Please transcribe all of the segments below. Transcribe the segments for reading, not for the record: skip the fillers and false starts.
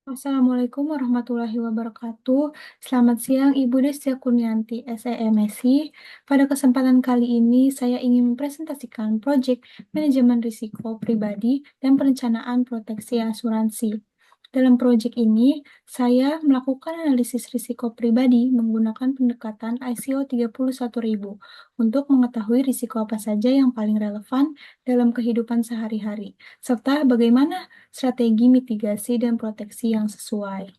Assalamualaikum warahmatullahi wabarakatuh. Selamat siang, Ibu Desya Kurnianti, SEMSI. Pada kesempatan kali ini, saya ingin mempresentasikan proyek manajemen risiko pribadi dan perencanaan proteksi asuransi. Dalam proyek ini, saya melakukan analisis risiko pribadi menggunakan pendekatan ICO 31000 untuk mengetahui risiko apa saja yang paling relevan dalam kehidupan sehari-hari, serta bagaimana strategi mitigasi dan proteksi yang sesuai.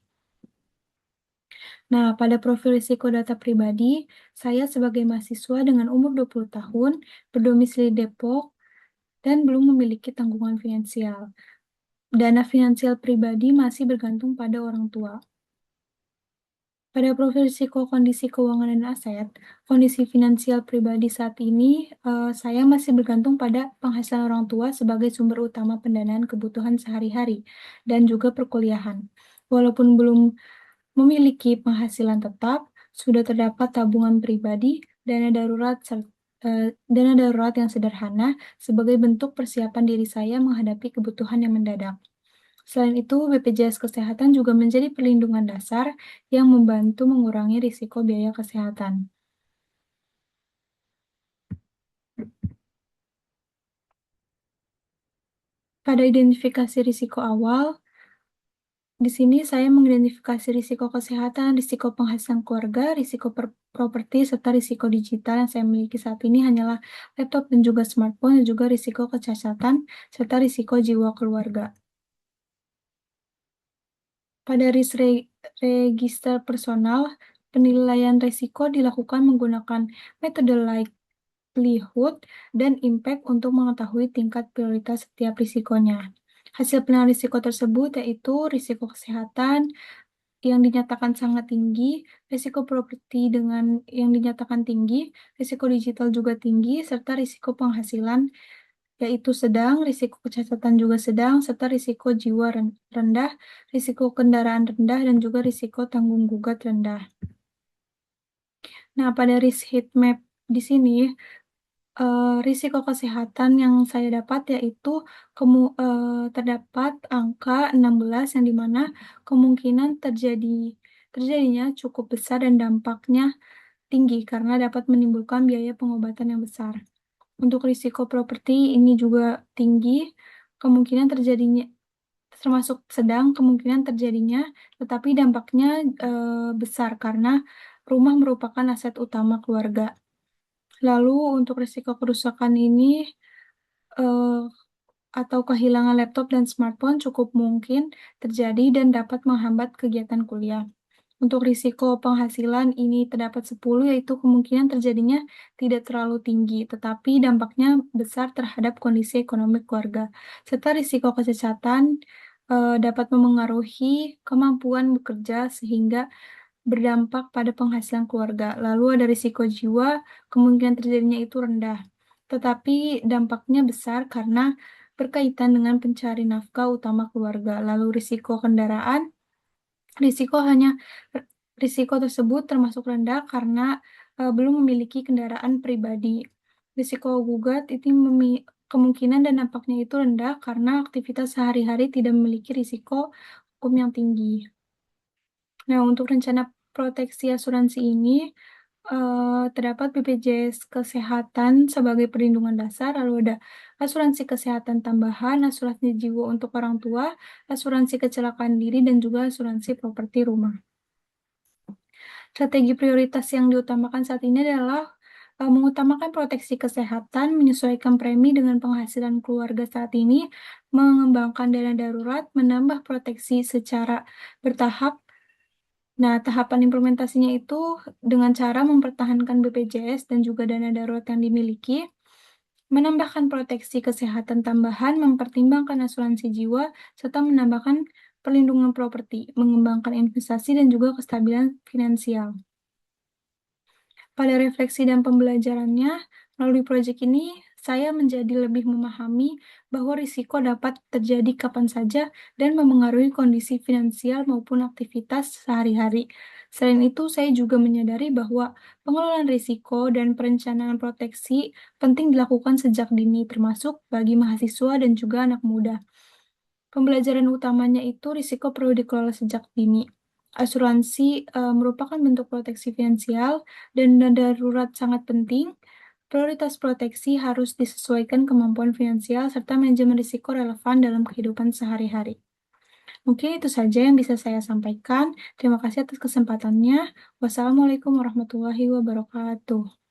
Nah, pada profil risiko data pribadi, saya sebagai mahasiswa dengan umur 20 tahun, berdomisili Depok, dan belum memiliki tanggungan finansial. Dana finansial pribadi masih bergantung pada orang tua. Pada profil risiko kondisi keuangan dan aset, kondisi finansial pribadi saat ini, saya masih bergantung pada penghasilan orang tua sebagai sumber utama pendanaan kebutuhan sehari-hari dan juga perkuliahan. Walaupun belum memiliki penghasilan tetap, sudah terdapat tabungan pribadi, dana darurat yang sederhana sebagai bentuk persiapan diri saya menghadapi kebutuhan yang mendadak. Selain itu, BPJS Kesehatan juga menjadi perlindungan dasar yang membantu mengurangi risiko biaya kesehatan. Pada identifikasi risiko awal, di sini saya mengidentifikasi risiko kesehatan, risiko penghasilan keluarga, risiko properti, serta risiko digital yang saya miliki saat ini hanyalah laptop dan juga smartphone, dan juga risiko kecacatan, serta risiko jiwa keluarga. Pada register personal, penilaian risiko dilakukan menggunakan metode likelihood dan impact untuk mengetahui tingkat prioritas setiap risikonya. Hasil penilaian risiko tersebut yaitu risiko kesehatan yang dinyatakan sangat tinggi, risiko properti dengan yang dinyatakan tinggi, risiko digital juga tinggi, serta risiko penghasilan yaitu sedang, risiko kecacatan juga sedang, serta risiko jiwa rendah, risiko kendaraan rendah, dan juga risiko tanggung gugat rendah. Nah, pada risk heat map di sini, risiko kesehatan yang saya dapat yaitu terdapat angka 16 yang dimana kemungkinan terjadinya cukup besar dan dampaknya tinggi karena dapat menimbulkan biaya pengobatan yang besar. Untuk risiko properti ini juga tinggi, kemungkinan terjadinya termasuk sedang kemungkinan terjadinya, tetapi dampaknya besar karena rumah merupakan aset utama keluarga. Lalu untuk risiko kerusakan ini eh, atau kehilangan laptop dan smartphone cukup mungkin terjadi dan dapat menghambat kegiatan kuliah. Untuk risiko penghasilan ini terdapat 10, yaitu kemungkinan terjadinya tidak terlalu tinggi, tetapi dampaknya besar terhadap kondisi ekonomi keluarga. Serta risiko kecacatan dapat memengaruhi kemampuan bekerja sehingga berdampak pada penghasilan keluarga. Lalu ada risiko jiwa, kemungkinan terjadinya itu rendah, tetapi dampaknya besar karena berkaitan dengan pencari nafkah utama keluarga. Lalu risiko kendaraan, risiko hanya risiko tersebut termasuk rendah karena belum memiliki kendaraan pribadi. Risiko gugat itu kemungkinan dan dampaknya itu rendah karena aktivitas sehari-hari tidak memiliki risiko hukum yang tinggi. Nah, untuk rencana proteksi asuransi ini terdapat BPJS Kesehatan sebagai perlindungan dasar, lalu ada asuransi kesehatan tambahan, asuransi jiwa untuk orang tua, asuransi kecelakaan diri, dan juga asuransi properti rumah. Strategi prioritas yang diutamakan saat ini adalah mengutamakan proteksi kesehatan, menyesuaikan premi dengan penghasilan keluarga saat ini, mengembangkan dana darurat, menambah proteksi secara bertahap. Nah, tahapan implementasinya itu dengan cara mempertahankan BPJS dan juga dana darurat yang dimiliki, menambahkan proteksi kesehatan tambahan, mempertimbangkan asuransi jiwa, serta menambahkan perlindungan properti, mengembangkan investasi dan juga kestabilan finansial. Pada refleksi dan pembelajarannya, melalui proyek ini, saya menjadi lebih memahami bahwa risiko dapat terjadi kapan saja dan memengaruhi kondisi finansial maupun aktivitas sehari-hari. Selain itu, saya juga menyadari bahwa pengelolaan risiko dan perencanaan proteksi penting dilakukan sejak dini, termasuk bagi mahasiswa dan juga anak muda. Pembelajaran utamanya itu risiko perlu dikelola sejak dini. Asuransi merupakan bentuk proteksi finansial dan dana darurat sangat penting. Prioritas proteksi harus disesuaikan kemampuan finansial serta manajemen risiko relevan dalam kehidupan sehari-hari. Mungkin itu saja yang bisa saya sampaikan. Terima kasih atas kesempatannya. Wassalamualaikum warahmatullahi wabarakatuh.